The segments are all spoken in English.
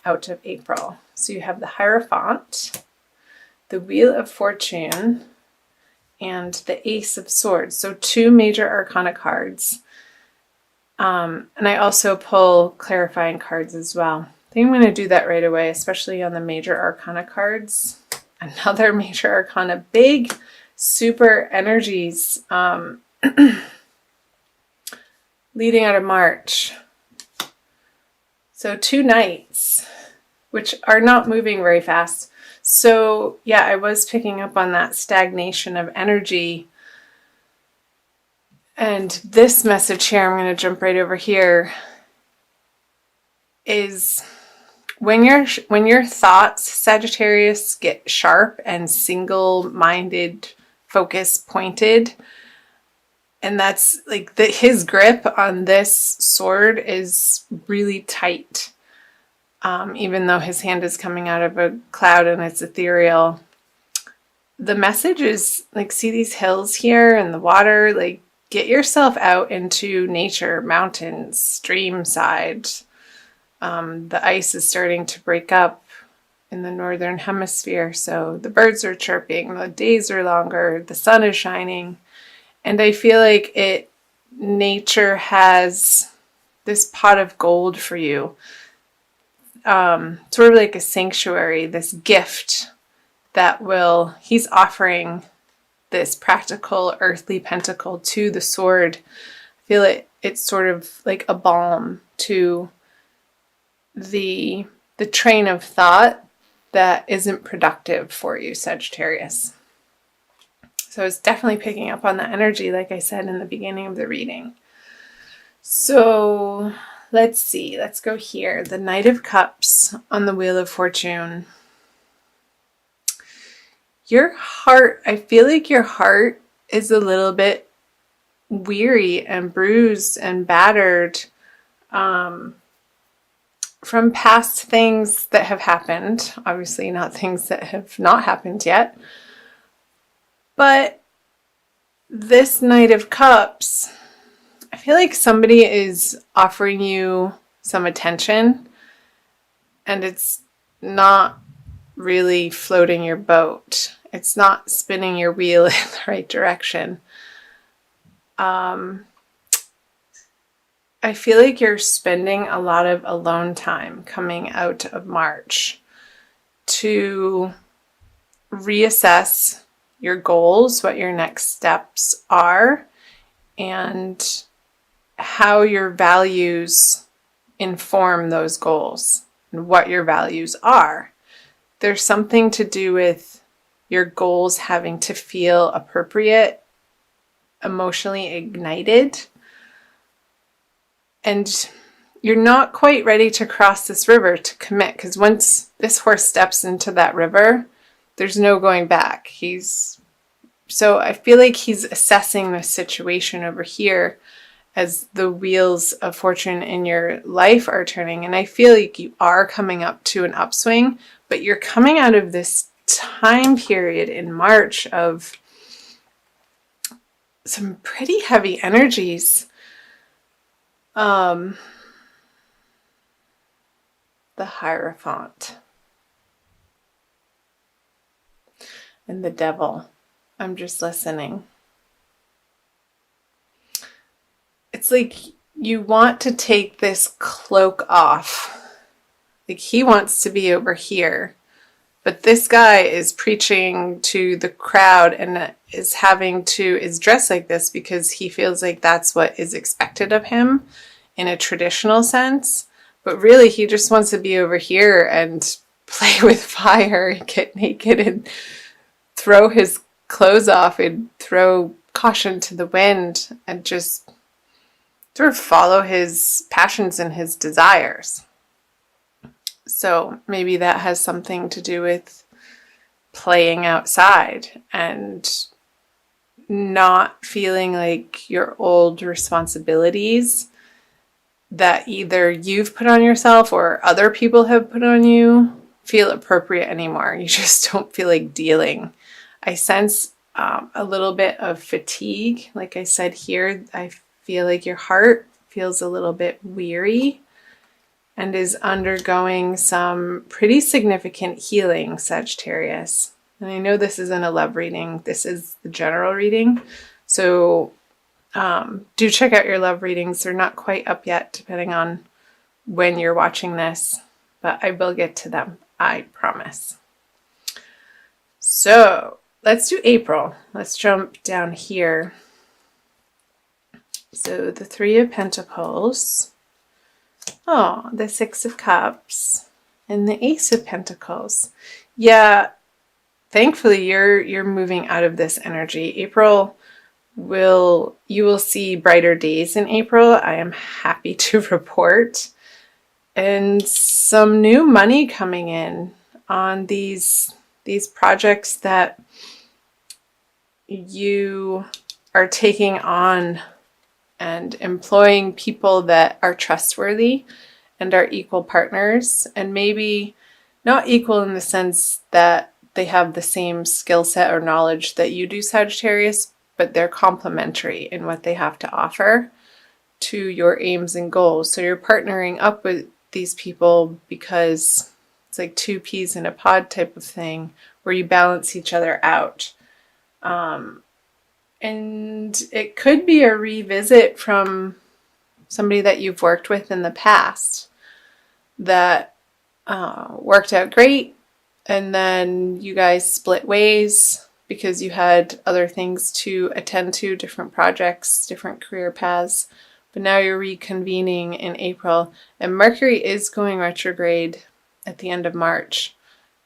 out of April. So you have the Hierophant, the Wheel of Fortune, and the Ace of Swords. So 2 major arcana cards. And I also pull clarifying cards as well. I think I'm going to do that right away, especially on the major arcana cards. Another major arcana, big, super energies leading out of March. So 2 knights, which are not moving very fast. So yeah, I was picking up on that stagnation of energy. And this message here, I'm going to jump right over here, is when your thoughts, Sagittarius, get sharp and single-minded, focus pointed, and that's like his grip on this sword is really tight. Even though his hand is coming out of a cloud and it's ethereal, the message is like, see these hills here and the water, like get yourself out into nature, mountains, stream side. The ice is starting to break up in the northern hemisphere, so the birds are chirping, the days are longer, the sun is shining, and I feel like nature has this pot of gold for you, sort of like a sanctuary, this gift that he's offering this practical earthly pentacle to the sword. I feel it's sort of like a balm to the train of thought that isn't productive for you, Sagittarius. So it's definitely picking up on that energy, like I said in the beginning of the reading. So let's see, let's go here. The Knight of Cups on the Wheel of Fortune. Your heart, I feel like your heart is a little bit weary and bruised and battered from past things that have happened. Obviously not things that have not happened yet. But this Knight of Cups, I feel like somebody is offering you some attention and it's not really floating your boat. It's not spinning your wheel in the right direction. I feel like you're spending a lot of alone time coming out of March to reassess your goals, what your next steps are, and how your values inform those goals and what your values are. There's something to do with your goals having to feel appropriate, emotionally ignited, and you're not quite ready to cross this river to commit, because once this horse steps into that river, there's no going back. So I feel like he's assessing the situation over here as the wheels of fortune in your life are turning. And I feel like you are coming up to an upswing, but you're coming out of this time period in March of some pretty heavy energies. The Hierophant and the Devil. I'm just listening. It's like you want to take this cloak off. Like he wants to be over here, but this guy is preaching to the crowd and is dressed like this because he feels like that's what is expected of him in a traditional sense. But really he just wants to be over here and play with fire and get naked and throw his clothes off and throw caution to the wind and just sort of follow his passions and his desires. So maybe that has something to do with playing outside and not feeling like your old responsibilities that either you've put on yourself or other people have put on you feel appropriate anymore. You just don't feel like dealing. I sense a little bit of fatigue. Like I said here, I feel like your heart feels a little bit weary and is undergoing some pretty significant healing, Sagittarius. And I know this isn't a love reading, this is the general reading. So do check out your love readings. They're not quite up yet, depending on when you're watching this, but I will get to them, I promise. So let's do April. Let's jump down here. So the Three of Pentacles, oh, the Six of Cups, and the Ace of Pentacles. Yeah, thankfully you're moving out of this energy. April you will see brighter days in April. I am happy to report. And some new money coming in on these projects that you are taking on and employing people that are trustworthy and are equal partners, and maybe not equal in the sense that they have the same skill set or knowledge that you do, Sagittarius, but they're complementary in what they have to offer to your aims and goals. So you're partnering up with these people because it's like two peas in a pod type of thing where you balance each other out. And it could be a revisit from somebody that you've worked with in the past that worked out great, and then you guys split ways because you had other things to attend to, different projects, different career paths. But now you're reconvening in April, and Mercury is going retrograde at the end of March,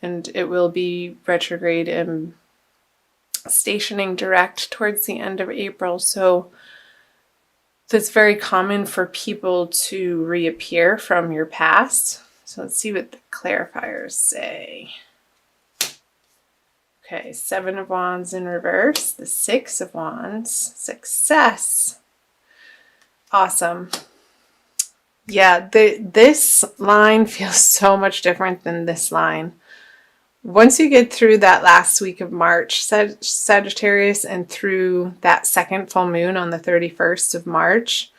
and it will be retrograde and stationing direct towards the end of April. So it's very common for people to reappear from your past. So let's see what the clarifiers say. Okay, Seven of Wands in reverse, the Six of Wands, success. Awesome. Yeah, this line feels so much different than this line. Once you get through that last week of March, Sagittarius, and through that second full moon on the 31st of March,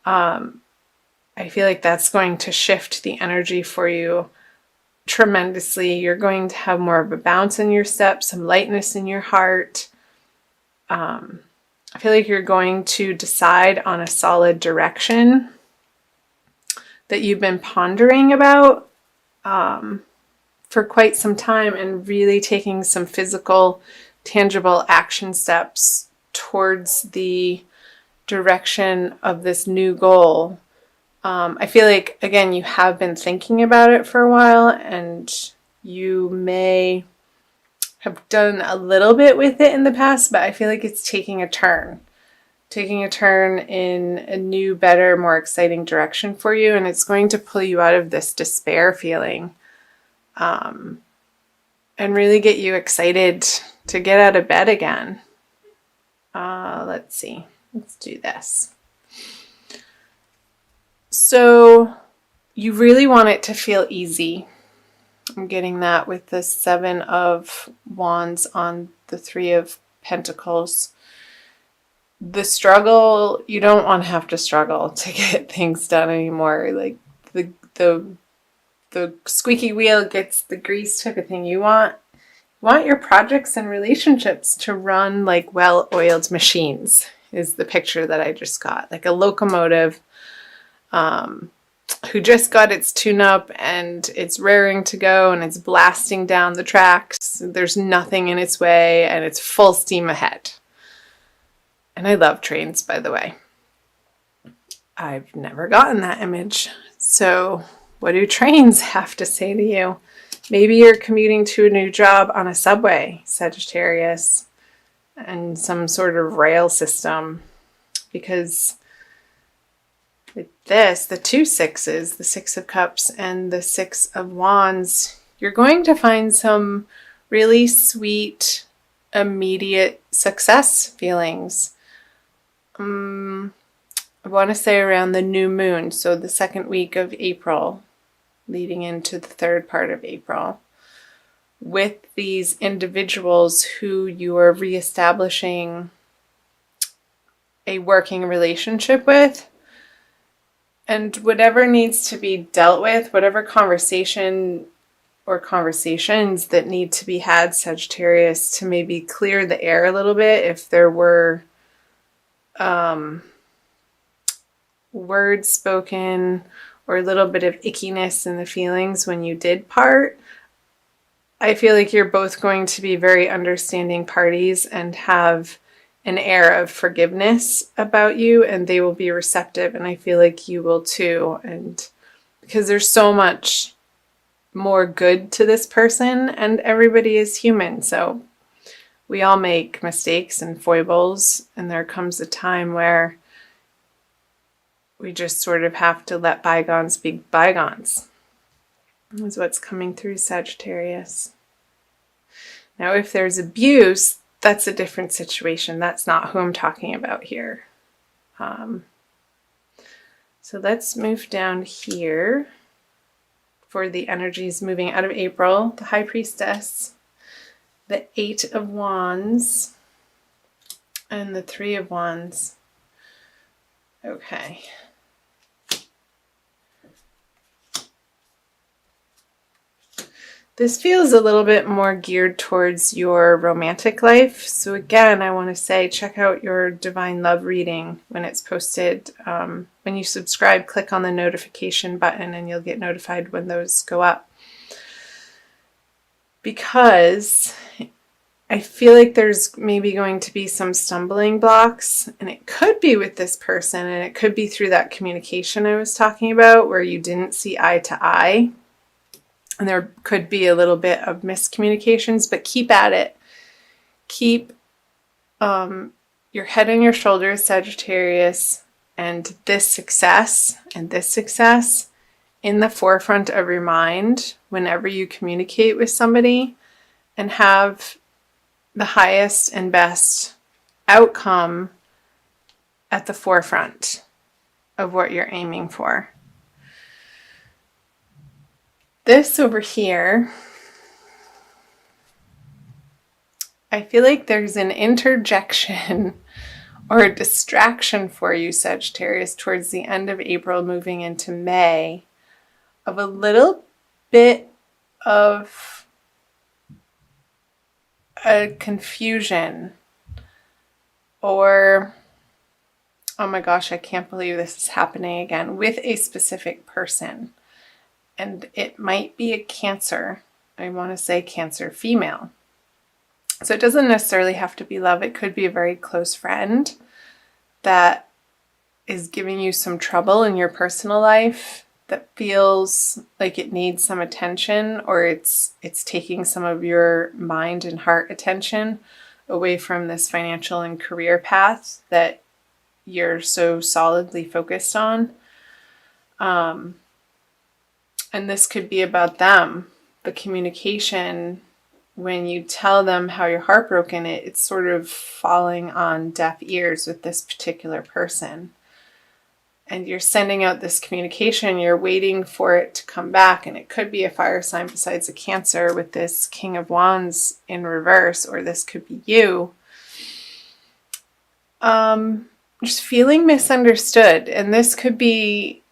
I feel like that's going to shift the energy for you tremendously. You're going to have more of a bounce in your step, some lightness in your heart. I feel like you're going to decide on a solid direction that you've been pondering about for quite some time, and really taking some physical, tangible action steps towards the direction of this new goal. I feel like, again, you have been thinking about it for a while, and you may have done a little bit with it in the past, but I feel like it's taking a turn in a new, better, more exciting direction for you, and it's going to pull you out of this despair feeling, and really get you excited to get out of bed again. Let's see. Let's do this. So you really want it to feel easy. I'm getting that with the Seven of Wands on the Three of Pentacles. The struggle, you don't want to have to struggle to get things done anymore. Like the squeaky wheel gets the grease type of thing. You want your projects and relationships to run like well-oiled machines, is the picture that I just got. Like a locomotive who just got its tune-up and it's raring to go and it's blasting down the tracks. There's nothing in its way and it's full steam ahead. And I love trains, by the way. I've never gotten that image. So what do trains have to say to you? Maybe you're commuting to a new job on a subway, Sagittarius, and some sort of rail system, because with this, the two sixes, the Six of Cups and the Six of Wands, you're going to find some really sweet, immediate success feelings. I want to say around the new moon, so the second week of April, leading into the third part of April, with these individuals who you are reestablishing a working relationship with. And whatever needs to be dealt with, whatever conversation or conversations that need to be had, Sagittarius, to maybe clear the air a little bit if there were words spoken or a little bit of ickiness in the feelings when you did part. I feel like you're both going to be very understanding parties and have an air of forgiveness about you, and they will be receptive, and I feel like you will too. And because there's so much more good to this person, and everybody is human, so we all make mistakes and foibles, and there comes a time where we just sort of have to let bygones be bygones. Is what's coming through, Sagittarius. Now, if there's abuse, that's a different situation. That's not who I'm talking about here. So let's move down here for the energies moving out of April. The High Priestess, the Eight of Wands, and the Three of Wands. Okay. This feels a little bit more geared towards your romantic life. So again, I want to say check out your Divine Love reading when it's posted. When you subscribe, click on the notification button and you'll get notified when those go up. Because I feel like there's maybe going to be some stumbling blocks, and it could be with this person, and it could be through that communication I was talking about where you didn't see eye to eye. And there could be a little bit of miscommunications, but keep at it. Keep your head on your shoulders, Sagittarius, and this success in the forefront of your mind whenever you communicate with somebody, and have the highest and best outcome at the forefront of what you're aiming for. This over here, I feel like there's an interjection or a distraction for you, Sagittarius, towards the end of April, moving into May, of a little bit of a confusion or, oh my gosh, I can't believe this is happening again, with a specific person. And it might be a Cancer. I want to say Cancer female. So it doesn't necessarily have to be love. It could be a very close friend that is giving you some trouble in your personal life, that feels like it needs some attention, or it's taking some of your mind and heart attention away from this financial and career path that you're so solidly focused on. And this could be about them. The communication, when you tell them how you're heartbroken, it's sort of falling on deaf ears with this particular person. And you're sending out this communication, you're waiting for it to come back, and it could be a fire sign besides a Cancer with this King of Wands in reverse, or this could be you. Just feeling misunderstood, and this could be,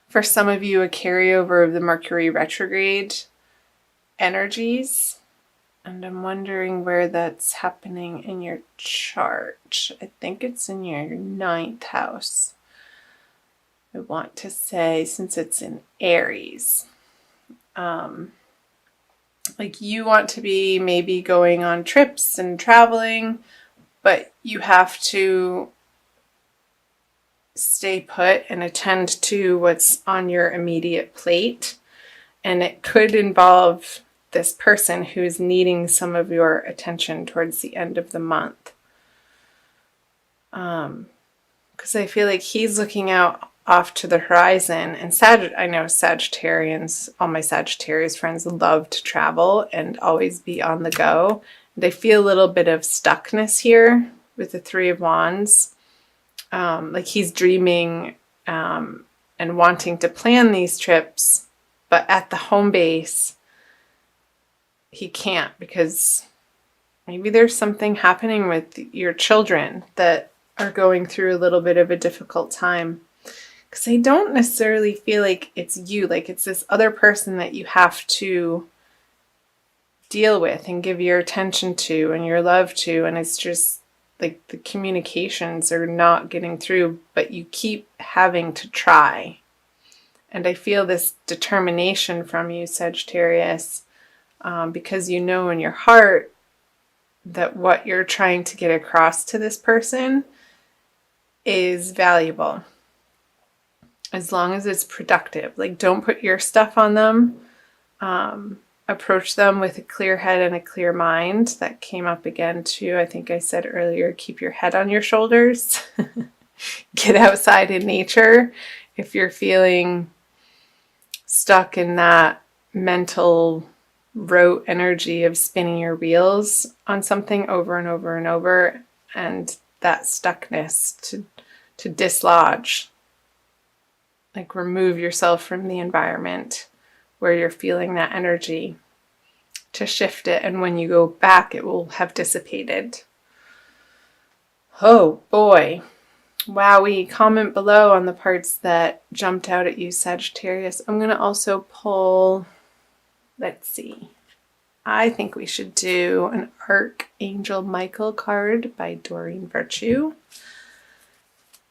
for some of you, a carryover of the Mercury retrograde energies. And I'm wondering where that's happening in your chart. I think it's in your 9th house. I want to say, since it's in Aries. Like you want to be maybe going on trips and traveling, but you have to stay put and attend to what's on your immediate plate. And it could involve this person who's needing some of your attention towards the end of the month. Because I feel like he's looking out off to the horizon. And I know Sagittarians, all my Sagittarius friends love to travel and always be on the go. And I feel a little bit of stuckness here with the Three of Wands. Like he's dreaming and wanting to plan these trips, but at the home base, he can't, because maybe there's something happening with your children that are going through a little bit of a difficult time. Because I don't necessarily feel like it's you, like it's this other person that you have to deal with and give your attention to and your love to, and it's just like the communications are not getting through, but you keep having to try. And I feel this determination from you, Sagittarius, because you know in your heart that what you're trying to get across to this person is valuable. As long as it's productive. Like, don't put your stuff on them. Approach them with a clear head and a clear mind. That came up again too. I think I said earlier, keep your head on your shoulders. Get outside in nature. If you're feeling stuck in that mental rote energy of spinning your wheels on something over and over and over, and that stuckness to dislodge. Like, remove yourself from the environment where you're feeling that energy, to shift it, and when you go back it will have dissipated. Oh boy. Wowee. Comment below on the parts that jumped out at you, Sagittarius. I'm going to also pull, let's see, I think we should do an Archangel Michael card by Doreen Virtue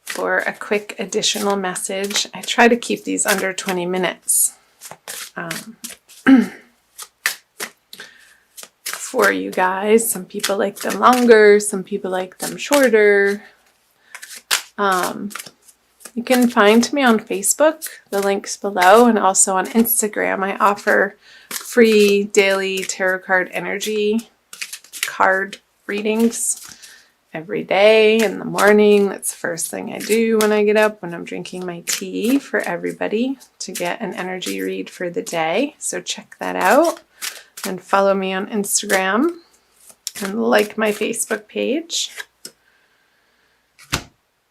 for a quick additional message. I try to keep these under 20 minutes. For you guys. Some people like them longer, some people like them shorter. You can find me on Facebook, the link's below, and also on Instagram. I offer free daily tarot card energy card readings every day in the morning. That's the first thing I do when I get up, when I'm drinking my tea, for everybody to get an energy read for the day. So check that out and follow me on Instagram and like my Facebook page.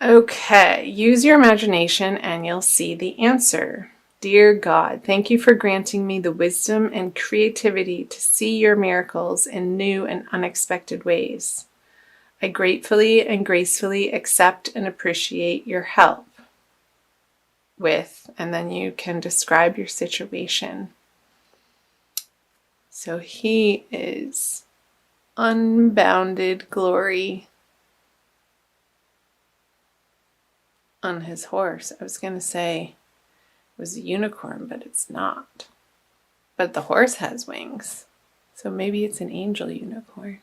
Okay, use your imagination and you'll see the answer. Dear God, thank you for granting me the wisdom and creativity to see your miracles in new and unexpected ways. I gratefully and gracefully accept and appreciate your help with, and then you can describe your situation. So he is unbounded glory on his horse. I was going to say it was a unicorn, but it's not. But the horse has wings. So maybe it's an angel unicorn.